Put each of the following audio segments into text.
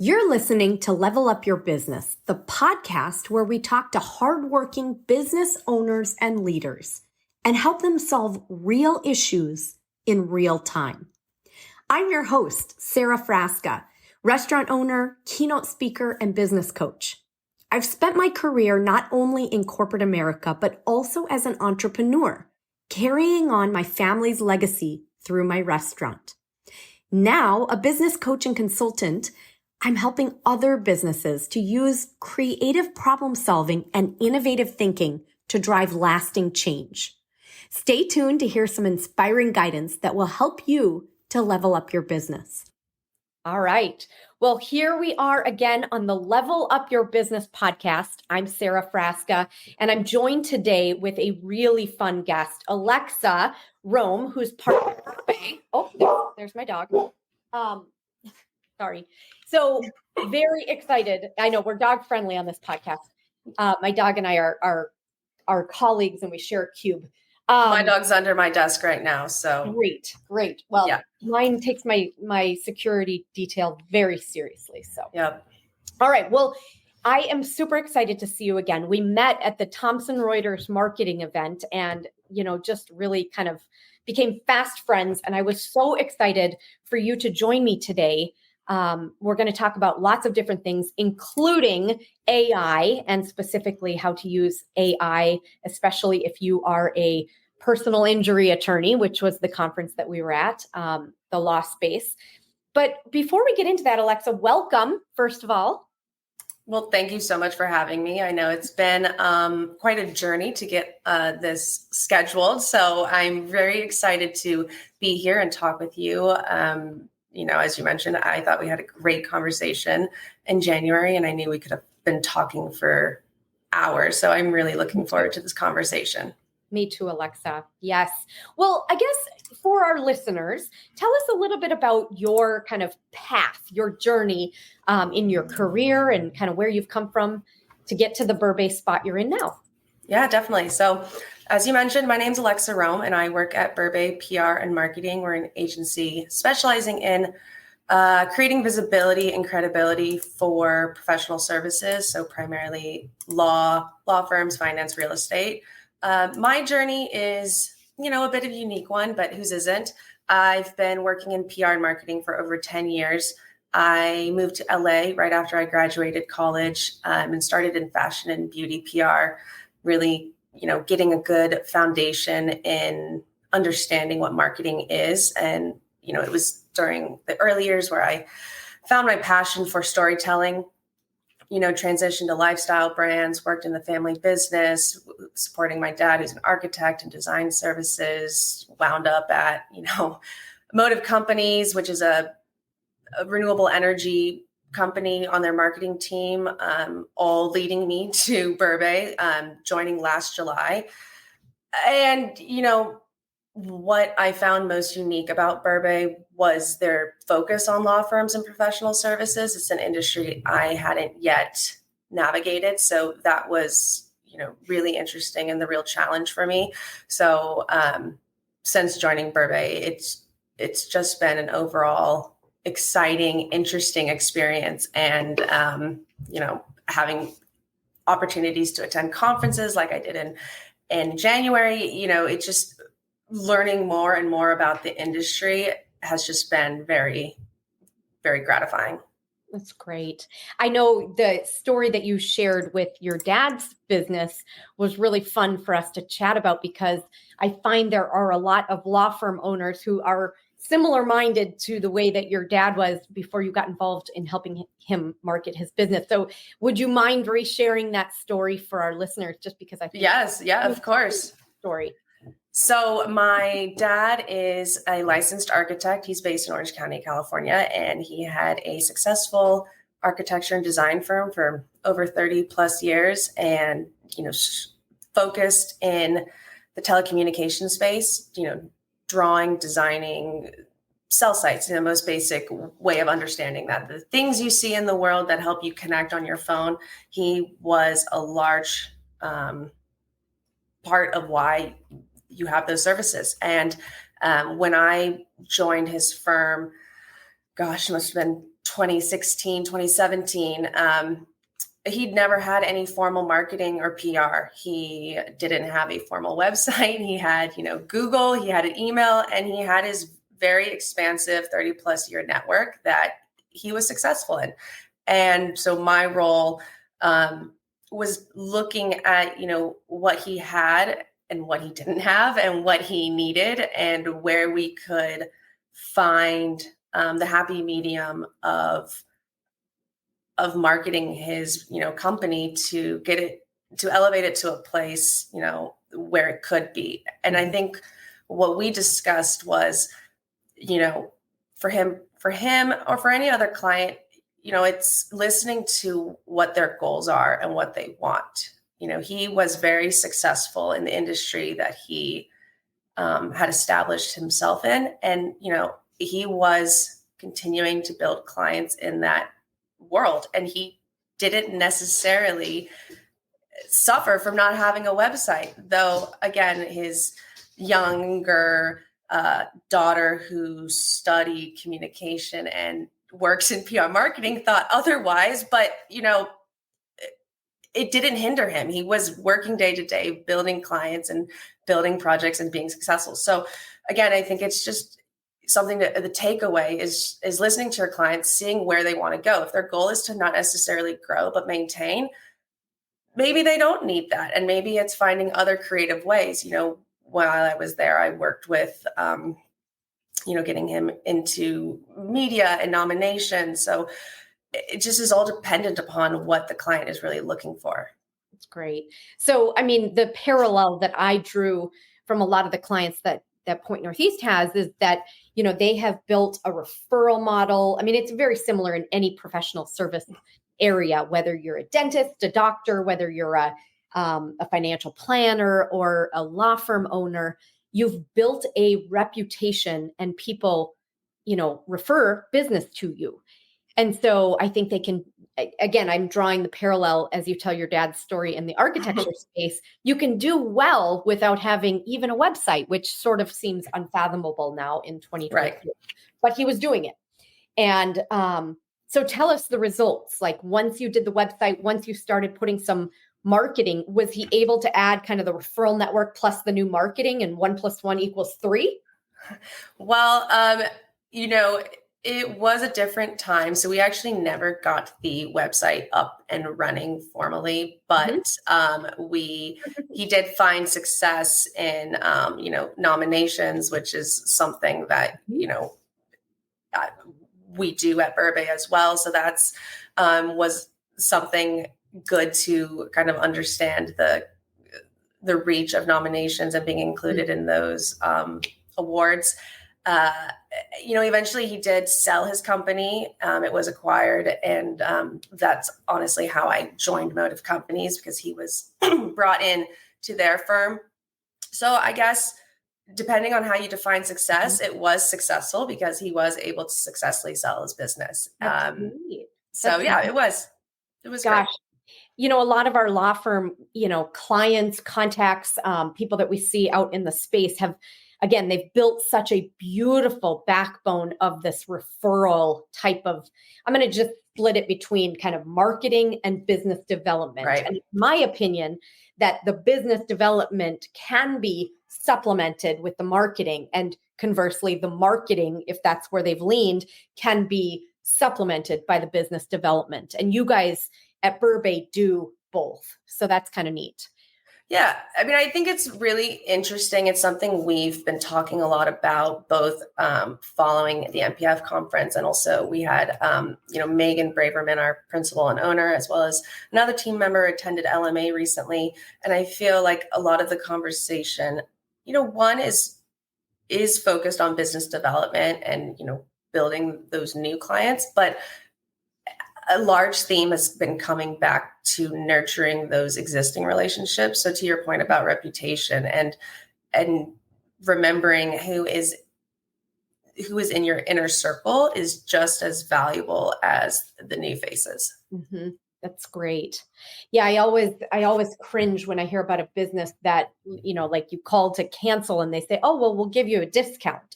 You're listening to Level Up Your Business, the podcast where we talk to hardworking business owners and leaders and help them solve real issues in real time. I'm your host, Sara Frasca, restaurant owner, keynote speaker, and business coach. I've spent my career not only in corporate America, but also as an entrepreneur, carrying on my family's legacy through my restaurant. Now, a business coach and consultant, I'm helping other businesses to use creative problem solving and innovative thinking to drive lasting change. Stay tuned to hear some inspiring guidance that will help you to level up your business. All right. Well, here we are again on the Level Up Your Business podcast. I'm Sara Frasca, and I'm joined today with a really fun guest, Alexa Rome, who's part of Berbay. Oh, there's my dog. Sorry. So very excited. I know we're dog friendly on this podcast. My dog and I are colleagues and we share a cube. My dog's under my desk right now. So great. Well, yeah. Mine takes my security detail very seriously. So, yep. All right. Well, I am super excited to see you again. We met at the Thomson Reuters marketing event and, just really kind of became fast friends. And I was so excited for you to join me today. We're going to talk about lots of different things, including AI and specifically how to use AI, especially if you are a personal injury attorney, which was the conference that we were at, the law space. But before we get into that, Alexa, welcome, first of all. Well, thank you so much for having me. I know it's been quite a journey to get this scheduled. So I'm very excited to be here and talk with you. As you mentioned, I thought we had a great conversation in January, and I knew we could have been talking for hours. So I'm really looking forward to this conversation. Me too, Alexa. Yes. Well, I guess for our listeners, tell us a little bit about your kind of path, your journey in your career and kind of where you've come from to get to the Berbay spot you're in now. Yeah, definitely. So as you mentioned, my name's Alexa Rome, and I work at Berbay PR and Marketing. We're an agency specializing in creating visibility and credibility for professional services. So primarily law firms, finance, real estate. My journey is, a bit of a unique one, but whose isn't? I've been working in PR and marketing for over 10 years. I moved to LA right after I graduated college and started in fashion and beauty PR, really, getting a good foundation in understanding what marketing is. And, it was during the early years where I found my passion for storytelling, transitioned to lifestyle brands, worked in the family business, supporting my dad, who's an architect and design services, wound up at, Motive Companies, which is a renewable energy company on their marketing team, all leading me to Berbay, joining last July. And, what I found most unique about Berbay was their focus on law firms and professional services. It's an industry I hadn't yet navigated. So that was, really interesting and the real challenge for me. So since joining Berbay, it's just been an overall exciting, interesting experience. And, having opportunities to attend conferences like I did in January, it's just learning more and more about the industry has just been very, very gratifying. That's great. I know the story that you shared with your dad's business was really fun for us to chat about because I find there are a lot of law firm owners who are similar minded to the way that your dad was before you got involved in helping him market his business. So would you mind resharing that story for our listeners just because I think Yes, yeah, of course. Story. So my dad is a licensed architect. He's based in Orange County, California, and he had a successful architecture and design firm for over 30 plus years and, focused in the telecommunications space, drawing, designing cell sites in the most basic way of understanding that. The things you see in the world that help you connect on your phone, he was a large part of why you have those services. And when I joined his firm, gosh, it must have been 2016, 2017, he'd never had any formal marketing or PR. He didn't have a formal website. He had, Google, he had an email, and he had his very expansive 30 plus year network that he was successful in. And so my role was looking at, what he had and what he didn't have and what he needed and where we could find the happy medium of marketing his, company to get it, to elevate it to a place, where it could be. And I think what we discussed was, for him or for any other client, it's listening to what their goals are and what they want. He was very successful in the industry that he had established himself in. And, he was continuing to build clients in that world. And he didn't necessarily suffer from not having a website, though, again, his younger daughter who studied communication and works in PR marketing thought otherwise, but, it didn't hinder him. He was working day to day, building clients and building projects and being successful. So again, I think it's just something that the takeaway is listening to your clients, seeing where they want to go. If their goal is to not necessarily grow, but maintain, maybe they don't need that. And maybe it's finding other creative ways. While I was there, I worked with, getting him into media and nominations. So it just is all dependent upon what the client is really looking for. That's great. So, I mean, the parallel that I drew from a lot of the clients that Point Northeast has is that, they have built a referral model. I mean, it's very similar in any professional service area, whether you're a dentist, a doctor, whether you're a financial planner or a law firm owner. You've built a reputation and people, refer business to you. And so I think they can, again, I'm drawing the parallel as you tell your dad's story in the architecture space. You can do well without having even a website, which sort of seems unfathomable now in 2022. Right. But he was doing it. And so tell us the results. Like once you did the website, once you started putting some marketing, was he able to add kind of the referral network plus the new marketing and 1 + 1 = 3? Well, it was a different time. So we actually never got the website up and running formally, but he did find success in, nominations, which is something that, we do at Berbay as well. So that's was something good to kind of understand the reach of nominations and being included in those awards. Eventually he did sell his company. It was acquired. And that's honestly how I joined Motive Companies, because he was brought in to their firm. So I guess depending on how you define success, it was successful because he was able to successfully sell his business. It was gosh. Great. A lot of our law firm, clients, contacts, people that we see out in the space have, again, they've built such a beautiful backbone of this referral type of, I'm going to just split it between kind of marketing and business development. Right. And in my opinion, that the business development can be supplemented with the marketing, and conversely, the marketing, if that's where they've leaned, can be supplemented by the business development. And you guys at Berbay do both. So that's kind of neat. Yeah. I mean, I think it's really interesting. It's something we've been talking a lot about, both following the NPF conference. And also we had, Megan Braverman, our principal and owner, as well as another team member attended LMA recently. And I feel like a lot of the conversation, one is focused on business development and, building those new clients, but a large theme has been coming back to nurturing those existing relationships. So to your point about reputation and remembering who is in your inner circle is just as valuable as the new faces. Mm-hmm. That's great. Yeah. I always cringe when I hear about a business that, like you call to cancel and they say, oh, well, we'll give you a discount.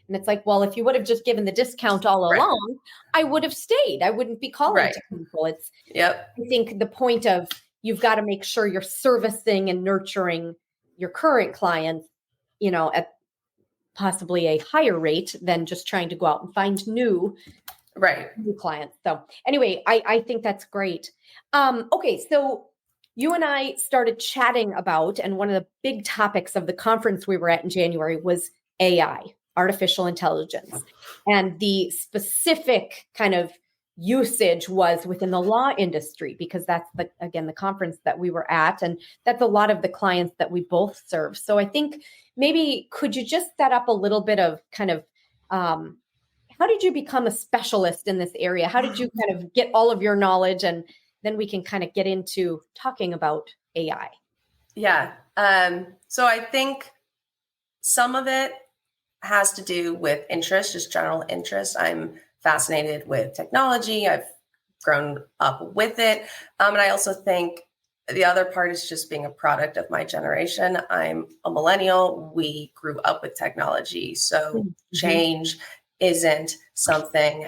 And it's like, well, if you would have just given the discount all Right. along, I would have stayed. I wouldn't be calling Right. to people. It's, Yep. I think the point of you've got to make sure you're servicing and nurturing your current clients, at possibly a higher rate than just trying to go out and find new clients. So anyway, I think that's great. Okay. So you and I started chatting about, and one of the big topics of the conference we were at in January was AI, artificial intelligence. And the specific kind of usage was within the law industry, because that's the conference that we were at. And that's a lot of the clients that we both serve. So I think maybe could you just set up a little bit of kind of, how did you become a specialist in this area? How did you kind of get all of your knowledge? And then we can kind of get into talking about AI. Yeah. So I think some of it has to do with interest, just general interest. I'm fascinated with technology. I've grown up with it. And I also think the other part is just being a product of my generation. I'm a millennial. We grew up with technology. So change isn't something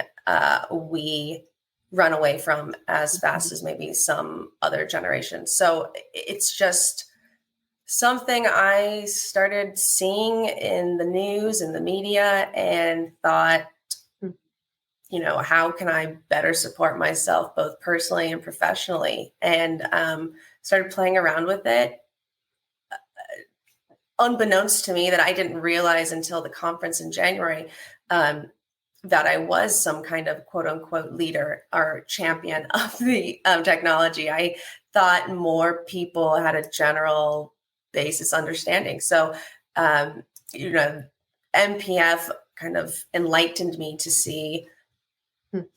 we run away from as fast as maybe some other generations. So it's just something I started seeing in the news and the media and thought, how can I better support myself both personally and professionally? And started playing around with it. Unbeknownst to me, that I didn't realize until the conference in January, that I was some kind of quote unquote leader or champion of the technology. I thought more people had a general basis understanding. So, MPF kind of enlightened me to see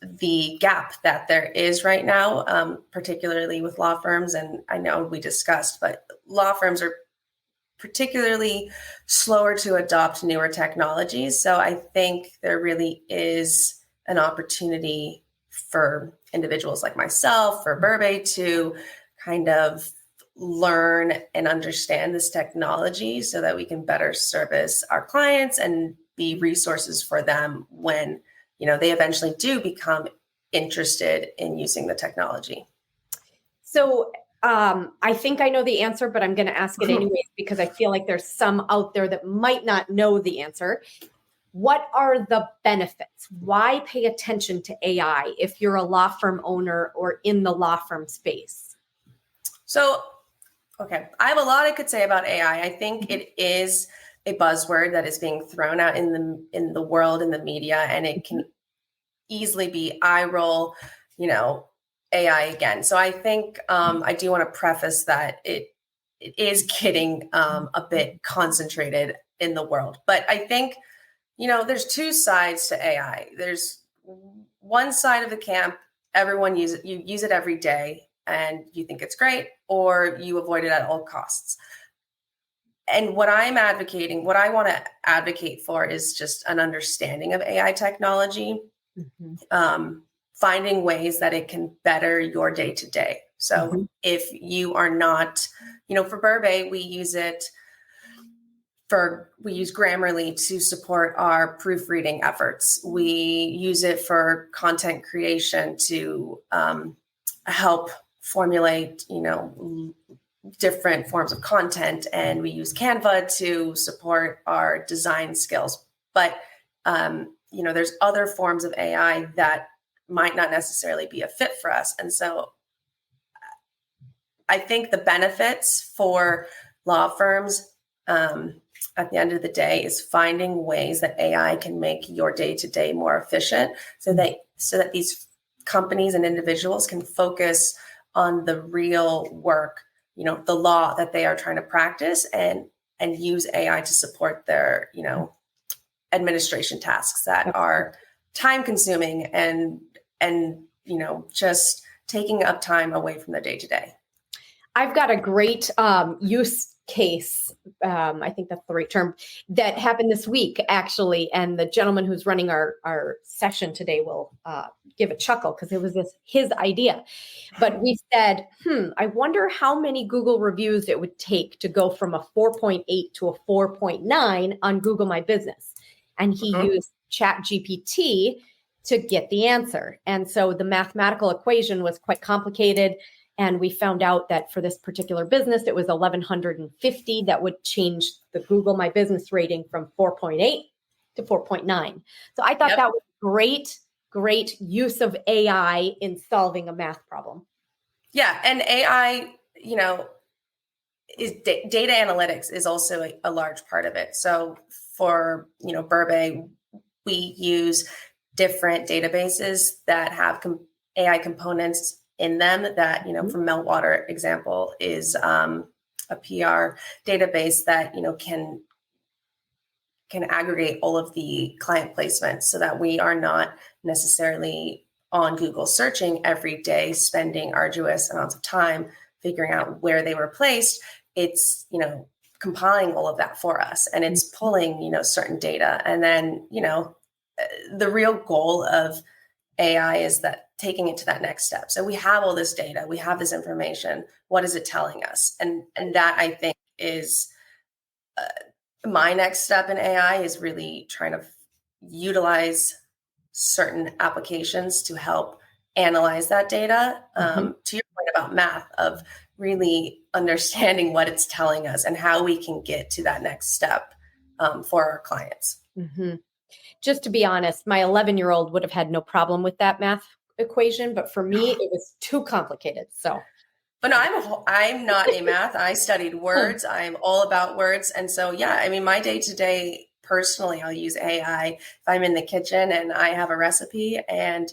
the gap that there is right now, particularly with law firms. And I know we discussed, but law firms are particularly slower to adopt newer technologies. So I think there really is an opportunity for individuals like myself, for Berbay, to kind of learn and understand this technology so that we can better service our clients and be resources for them when, they eventually do become interested in using the technology. So I think I know the answer, but I'm going to ask it anyways, because I feel like there's some out there that might not know the answer. What are the benefits? Why pay attention to AI if you're a law firm owner or in the law firm space? So, okay, I have a lot I could say about AI. I think it is a buzzword that is being thrown out in the world, in the media, and it can easily be eye roll, AI again. So I think I do want to preface that it is getting a bit concentrated in the world. But I think, there's two sides to AI. There's one side of the camp, everyone you use it every day and you think it's great, or you avoid it at all costs. And what I want to advocate for is just an understanding of AI technology, finding ways that it can better your day to day. So if you are not, for Berbay, we use Grammarly to support our proofreading efforts. We use it for content creation to help formulate, different forms of content. And we use Canva to support our design skills. But, there's other forms of AI that might not necessarily be a fit for us. And so I think the benefits for law firms at the end of the day is finding ways that AI can make your day-to-day more efficient so that these companies and individuals can focus on the real work, the law that they are trying to practice, and use AI to support their, administration tasks that are time consuming and just taking up time away from the day to day. I've got a great use case. I think that's the right term, that happened this week, actually. And the gentleman who's running our session today will give a chuckle because it was his idea. But we said, I wonder how many Google reviews it would take to go from a 4.8 to a 4.9 on Google My Business. and he used Chat GPT to get the answer. And so the mathematical equation was quite complicated. And we found out that for this particular business, it was 1,150 that would change the Google My Business rating from 4.8 to 4.9. So I thought that was great use of AI in solving a math problem. Yeah. And AI, is data analytics is also a large part of it. So for, Berbay, we use different databases that have AI components in them that, from Meltwater example is a PR database that, can aggregate all of the client placements so that we are not necessarily on Google searching every day, spending arduous amounts of time figuring out where they were placed. It's, compiling all of that for us, and it's pulling, certain data. And then, the real goal of AI is that taking it to that next step. So we have all this data, we have this information. What is it telling us? And that, I think, is my next step in AI is really trying to utilize certain applications to help analyze that data. To your point about math, of really understanding what it's telling us and how we can get to that next step for our clients. Just to be honest, my 11-year-old would have had no problem with that math equation, but for me, it was too complicated. So, but no, I'm not a math. I studied words. I'm all about words. And so, my day to day, personally, I'll use AI if I'm in the kitchen and I have a recipe and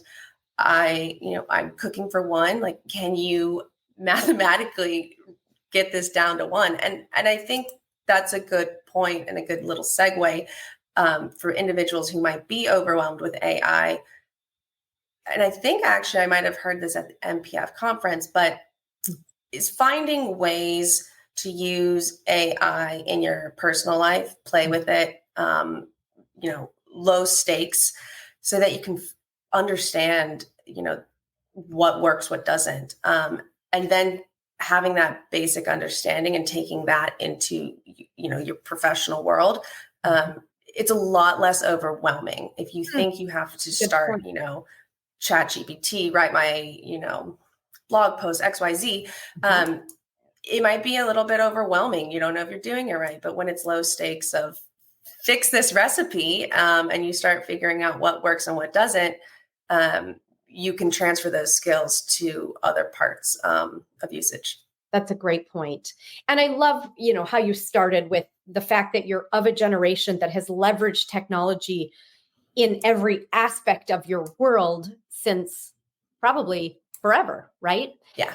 I'm cooking for one, like, can you mathematically get this down to one? And I think that's a good point and a good little segue for individuals who might be overwhelmed with AI. And I think actually I might have heard this at the MPF conference, but is finding ways to use AI in your personal life, play with it, low stakes, so that you can understand, what works, what doesn't. And then having that basic understanding and taking that into, your professional world. It's a lot less overwhelming if you think you have to start, Chat GPT, write my, blog post XYZ. It might be a little bit overwhelming. You don't know if you're doing it right, but when it's low stakes of fix this recipe, and you start figuring out what works and what doesn't, you can transfer those skills to other parts of usage. That's a great point. And I love, how you started with the fact that you're of a generation that has leveraged technology in every aspect of your world since probably forever, right? Yeah.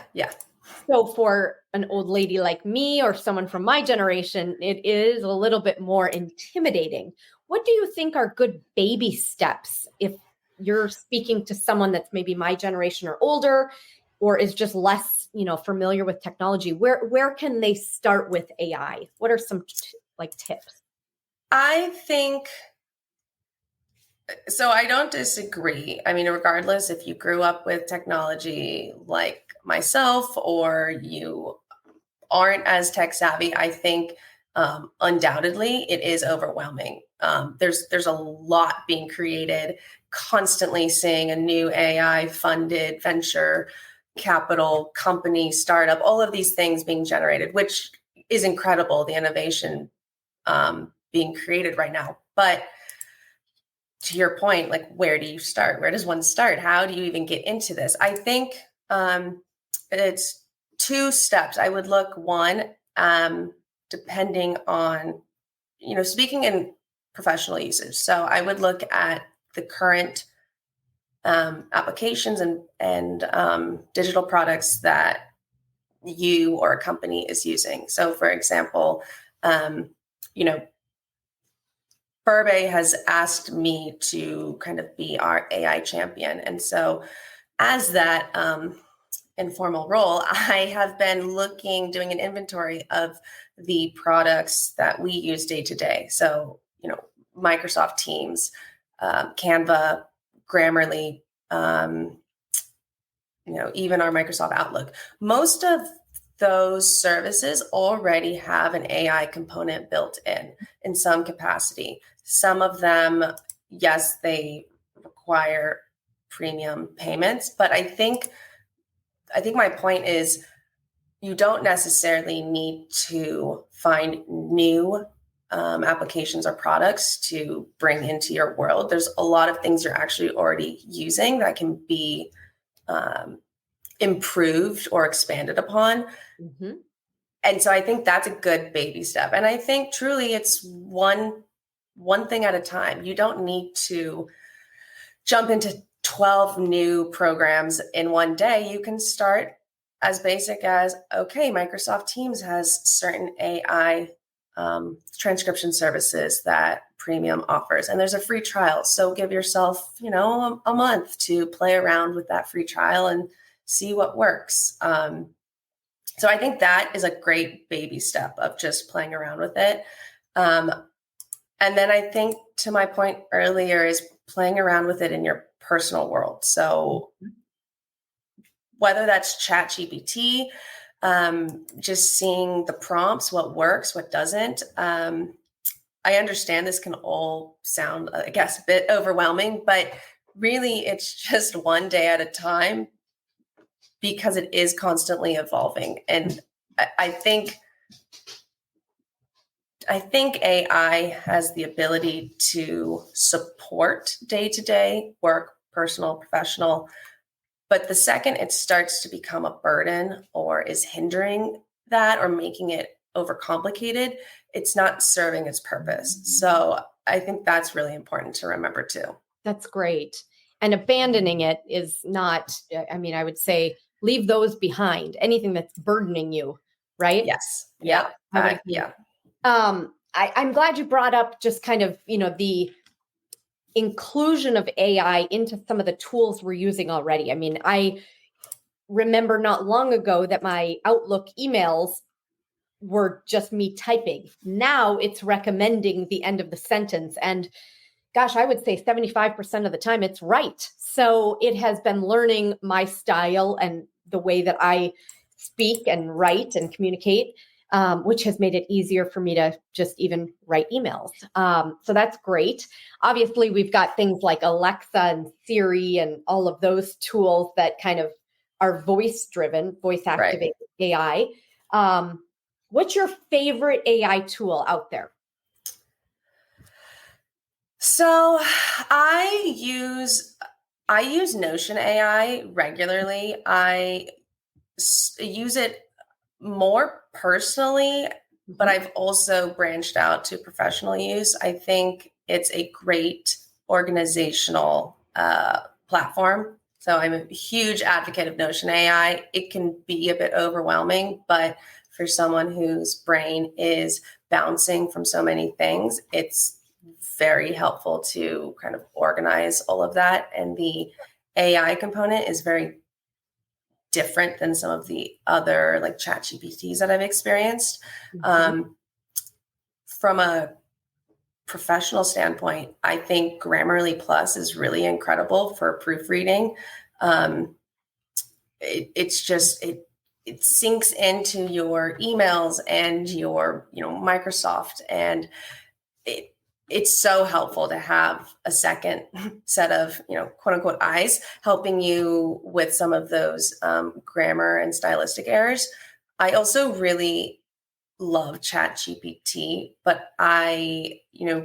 So for an old lady like me or someone from my generation, it is a little bit more intimidating. What do you think are good baby steps if you're speaking to someone that's maybe my generation or older, or is just less, familiar with technology? Where can they start with AI? What are some tips? I think so. I don't disagree. Regardless if you grew up with technology like myself or you aren't as tech savvy, I think undoubtedly it is overwhelming. There's a lot being created, constantly seeing a new AI funded venture capital company, startup, all of these things being generated, which is incredible, the innovation being created right now. But to your point, where do you start? Where does one start? How do you even get into this? I think it's two steps. I would look one, depending on, speaking in professional usage. So I would look at the current applications and digital products that you or a company is using. So for example, Berbay has asked me to kind of be our AI champion. And so as that informal role, I have been doing an inventory of the products that we use day to day. So, Microsoft Teams, Canva, Grammarly, even our Microsoft Outlook. Most of those services already have an AI component built in some capacity. Some of them, yes, they require premium payments, but I think my point is you don't necessarily need to find new applications or products to bring into your world. There's a lot of things you're actually already using that can be improved or expanded upon. Mm-hmm. And so I think that's a good baby step. And I think truly it's one thing at a time. You don't need to jump into 12 new programs in one day. You can start as basic as, okay, Microsoft Teams has certain AI transcription services that Premium offers, and there's a free trial. So give yourself, a month to play around with that free trial and see what works. So I think that is a great baby step of just playing around with it. And then I think, to my point earlier, is playing around with it in your personal world. So whether that's ChatGPT, just seeing the prompts, what works, what doesn't. I understand this can all sound, I guess, a bit overwhelming, but really it's just one day at a time because it is constantly evolving. And I think AI has the ability to support day-to-day work, personal, professional. But the second it starts to become a burden or is hindering that or making it overcomplicated, it's not serving its purpose. So I think that's really important to remember too. That's great. And abandoning it is not, I would say leave those behind, anything that's burdening you, right? Yes. Yeah. Yeah. I'm glad you brought up just kind of, the inclusion of AI into some of the tools we're using already. I mean, I remember not long ago that my Outlook emails were just me typing. Now it's recommending the end of the sentence. And gosh, I would say 75% of the time it's right. So it has been learning my style and the way that I speak and write and communicate, which has made it easier for me to just even write emails. So that's great. Obviously, we've got things like Alexa and Siri and all of those tools that kind of are voice-driven, voice-activated AI. What's your favorite AI tool out there? So I use Notion AI regularly. I use it more personally, but I've also branched out to professional use. I think it's a great organizational platform. So I'm a huge advocate of Notion AI. It can be a bit overwhelming, but for someone whose brain is bouncing from so many things, it's very helpful to kind of organize all of that. And the AI component is very different than some of the other like ChatGPTs that I've experienced. From a professional standpoint, I think Grammarly Plus is really incredible for proofreading. It sinks into your emails and your, Microsoft, and it's so helpful to have a second set of, quote unquote eyes helping you with some of those grammar and stylistic errors. I also really love ChatGPT, but I,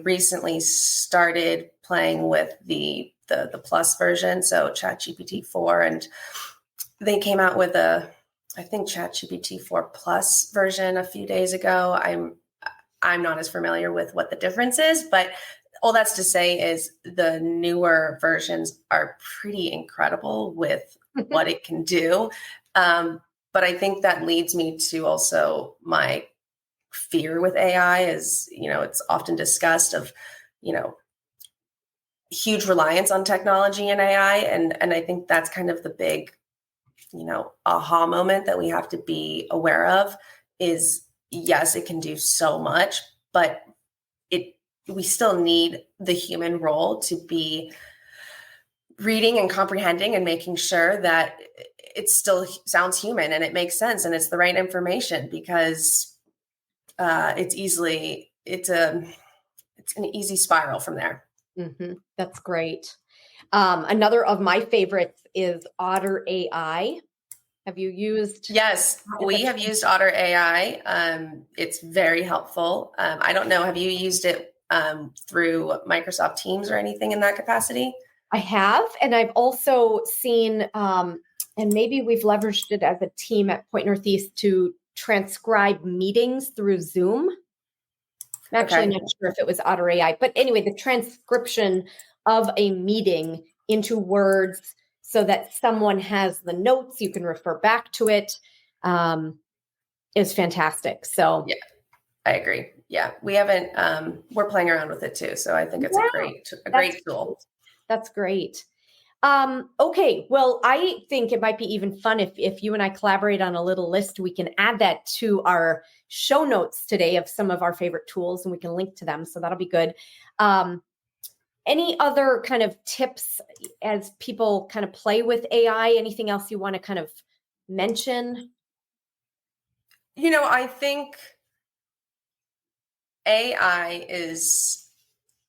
recently started playing with the plus version. So ChatGPT 4, and they came out with I think ChatGPT 4 Plus version a few days ago. I'm not as familiar with what the difference is, but all that's to say is the newer versions are pretty incredible with what it can do. But I think that leads me to also my fear with AI is, it's often discussed of, huge reliance on technology and AI. And I think that's kind of the big, aha moment that we have to be aware of is, yes, it can do so much, but we still need the human role to be reading and comprehending and making sure that it still sounds human and it makes sense and it's the right information because it's an easy spiral from there. That's great. Another of my favorites is Otter AI. Have you used? Yes, we have used Otter AI. It's very helpful. I don't know. Have you used it through Microsoft Teams or anything in that capacity? I have. And I've also seen, and maybe we've leveraged it as a team at Point Northeast to transcribe meetings through Zoom. I'm actually not sure if it was Otter AI, but anyway, the transcription of a meeting into words so that someone has the notes, you can refer back to it, is fantastic. So yeah, I agree. Yeah, we haven't, we're playing around with it too. So I think it's a great tool. That's great. Okay. Well, I think it might be even fun if you and I collaborate on a little list, we can add that to our show notes today of some of our favorite tools and we can link to them. So that'll be good. Any other kind of tips as people kind of play with AI? Anything else you want to kind of mention? I think AI is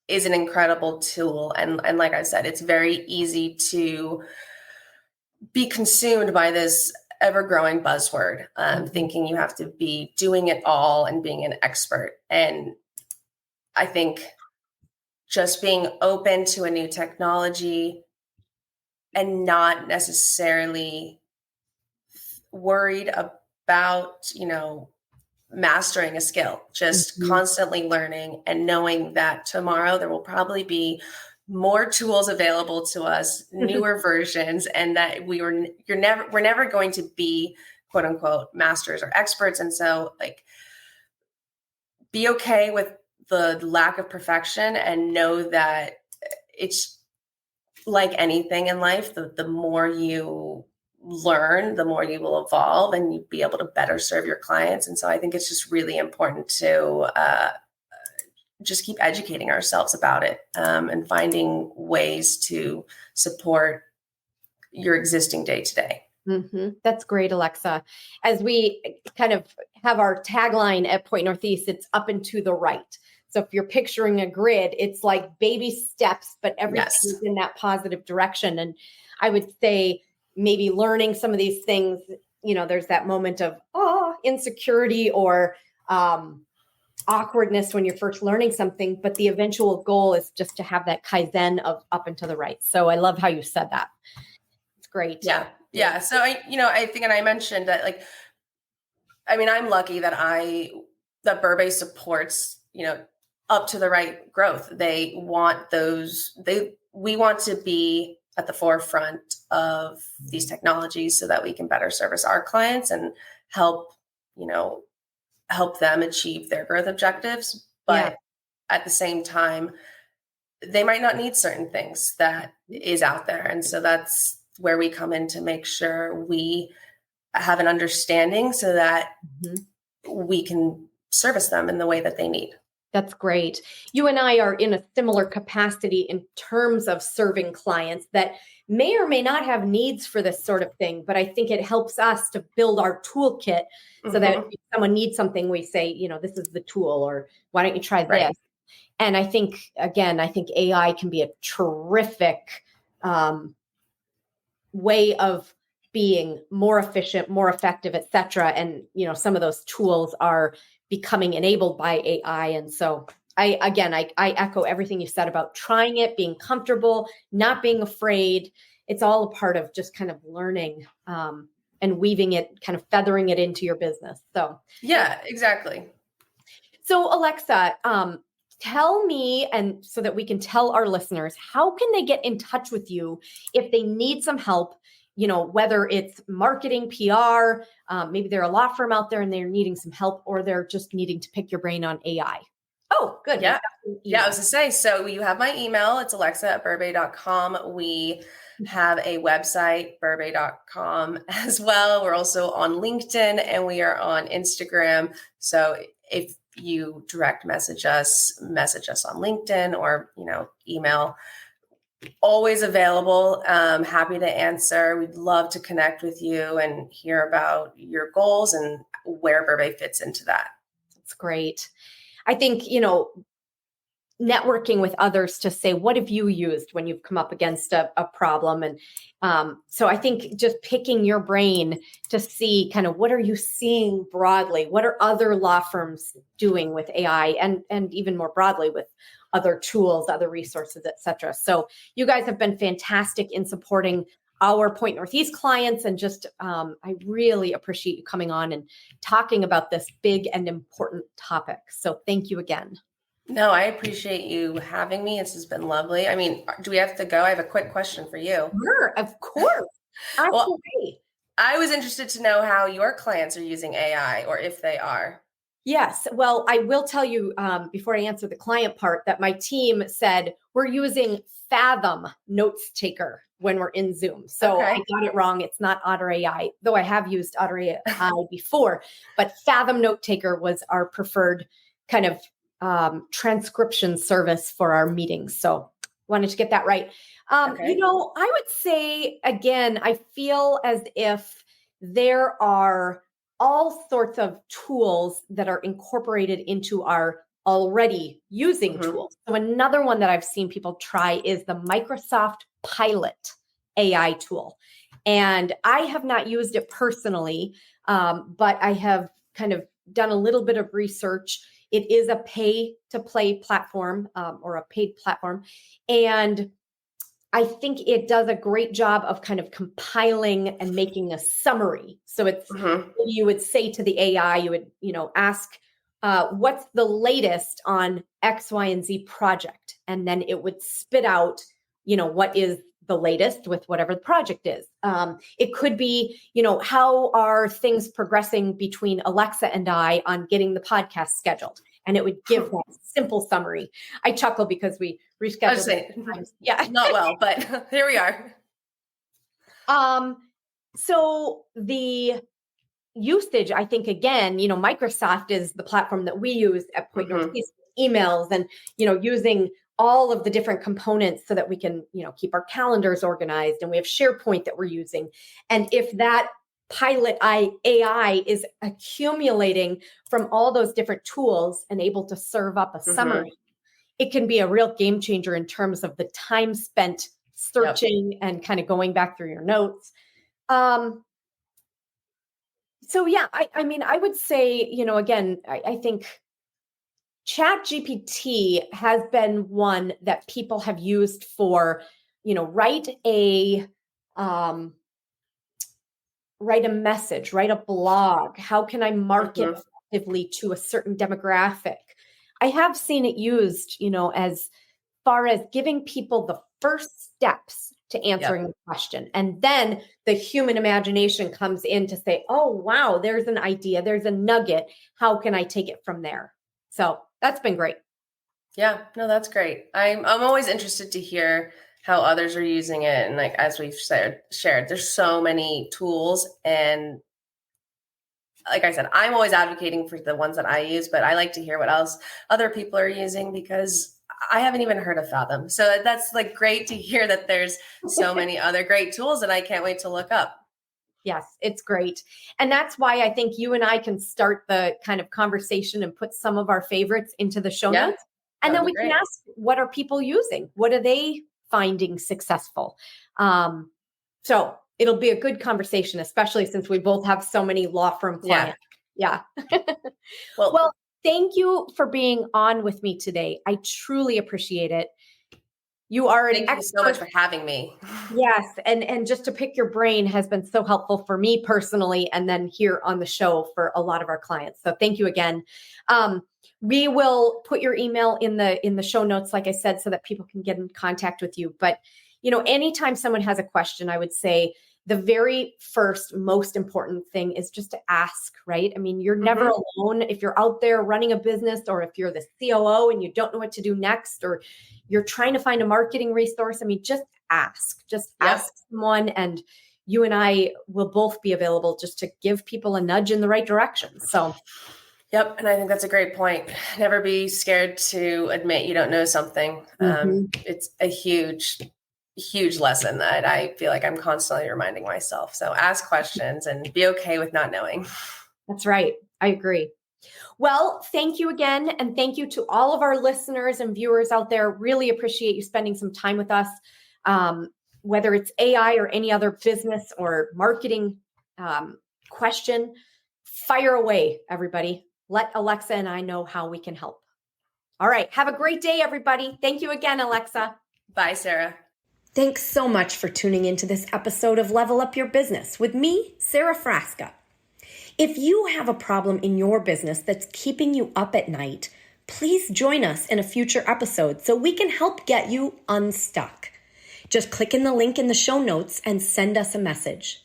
an incredible tool. And like I said, it's very easy to be consumed by this ever-growing buzzword, thinking you have to be doing it all and being an expert. And I think just being open to a new technology and not necessarily worried about, mastering a skill, just constantly learning and knowing that tomorrow there will probably be more tools available to us, newer versions, and that we're never going to be quote unquote masters or experts. And so be okay with the lack of perfection and know that it's like anything in life, the more you learn, the more you will evolve and you'll be able to better serve your clients. And so I think it's just really important to just keep educating ourselves about it and finding ways to support your existing day-to-day. That's great, Alexa. As we kind of have our tagline at Point Northeast, it's up and to the right. So if you're picturing a grid, it's like baby steps, but everything is in that positive direction. And I would say maybe learning some of these things, there's that moment of insecurity or awkwardness when you're first learning something, but the eventual goal is just to have that Kaizen of up and to the right. So I love how you said that. It's great. Yeah. So I think, and I mentioned that, I'm lucky that Berbay supports, up to the right growth. We want to be at the forefront of these technologies so that we can better service our clients and help them achieve their growth objectives. But at the same time, they might not need certain things that is out there. And so that's where we come in to make sure we have an understanding so that we can service them in the way that they need. That's great. You and I are in a similar capacity in terms of serving clients that may or may not have needs for this sort of thing, but I think it helps us to build our toolkit so that if someone needs something, we say, this is the tool, or why don't you try this? And I think AI can be a terrific way of being more efficient, more effective, et cetera. And, some of those tools are becoming enabled by AI. And so I echo everything you said about trying it, being comfortable, not being afraid. It's all a part of just kind of learning and weaving it, kind of feathering it into your business. So, yeah, exactly. So Alexa, tell me, and so that we can tell our listeners, how can they get in touch with you if they need some help? Whether it's marketing, PR, maybe they're a law firm out there and they're needing some help, or they're just needing to pick your brain on AI. Oh, good. Yeah. Yeah. I was to say, so you have my email. It's alexa@berbay.com. We have a website, berbay.com as well. We're also on LinkedIn and we are on Instagram. So if you direct message us on LinkedIn or, email, Always available. Happy to answer. We'd love to connect with you and hear about your goals and where Berbay fits into that. That's great. I think, networking with others to say, what have you used when you've come up against a problem? And so I think just picking your brain to see kind of what are you seeing broadly? What are other law firms doing with AI and even more broadly with other tools, other resources, et cetera. So you guys have been fantastic in supporting our Point Northeast clients. And just, I really appreciate you coming on and talking about this big and important topic. So thank you again. No, I appreciate you having me. This has been lovely. I mean, do we have to go? I have a quick question for you. Sure, of course. Well, I was interested to know how your clients are using AI or if they are. Yes. Well, I will tell you before I answer the client part that my team said we're using Fathom Notes Taker when we're in Zoom. So I got it wrong. It's not Otter AI, though I have used Otter AI before. But Fathom Note Taker was our preferred kind of transcription service for our meetings. So wanted to get that right. I would say, again, I feel as if there are all sorts of tools that are incorporated into our already using tools. So another one that I've seen people try is the Microsoft Pilot AI tool. And I have not used it personally, but I have kind of done a little bit of research. It is a pay-to-play platform or a paid platform. And I think it does a great job of kind of compiling and making a summary. So it's, you would say to the AI, you would, ask, what's the latest on X, Y, and Z project? And then it would spit out, what is the latest with whatever the project is. It could be, how are things progressing between Alexa and I on getting the podcast scheduled? And it would give that simple summary. I chuckle because we rescheduled. Yeah, not well, but here we are. So the usage, I think, again, Microsoft is the platform that we use at Point Northeast, emails and, using all of the different components so that we can, keep our calendars organized, and we have SharePoint that we're using. And if that Pilot AI is accumulating from all those different tools and able to serve up a summary, it can be a real game changer in terms of the time spent searching and kind of going back through your notes. So yeah, I mean, I would say, again, I think ChatGPT has been one that people have used for, write a message, write a blog. How can I market effectively to a certain demographic? I have seen it used, as far as giving people the first steps to answering the question. And then the human imagination comes in to say, oh, wow, there's an idea. There's a nugget. How can I take it from there? So that's been great. Yeah, no, that's great. I'm always interested to hear how others are using it. And like, as we've shared, there's so many tools. And like I said, I'm always advocating for the ones that I use, but I like to hear what else other people are using because I haven't even heard of Fathom. So that's like great to hear that there's so many other great tools that I can't wait to look up. Yes, it's great. And that's why I think you and I can start the kind of conversation and put some of our favorites into the show notes. And then we can ask, what are people using? What are they finding successful? So it'll be a good conversation, especially since we both have so many law firm clients. Yeah. Well, thank you for being on with me today. I truly appreciate it. You are an expert. Thank you so much for having me. Yes. And just to pick your brain has been so helpful for me personally, and then here on the show for a lot of our clients. So thank you again. We will put your email in the show notes, like I said, so that people can get in contact with you. But, anytime someone has a question, I would say the very first, most important thing is just to ask, right? I mean, you're never alone. If you're out there running a business, or if you're the COO and you don't know what to do next, or you're trying to find a marketing resource, I mean, just ask someone, and you and I will both be available just to give people a nudge in the right direction. So. Yep. And I think that's a great point. Never be scared to admit you don't know something. It's a huge huge lesson that I feel like I'm constantly reminding myself. So ask questions and be okay with not knowing. That's right. I agree. Well, thank you again. And thank you to all of our listeners and viewers out there. Really appreciate you spending some time with us. Whether it's AI or any other business or marketing question, fire away, everybody. Let Alexa and I know how we can help. All right. Have a great day, everybody. Thank you again, Alexa. Bye, Sarah. Thanks so much for tuning into this episode of Level Up Your Business with me, Sara Frasca. If you have a problem in your business that's keeping you up at night, please join us in a future episode so we can help get you unstuck. Just click in the link in the show notes and send us a message.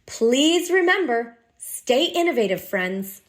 Please remember, stay innovative, friends.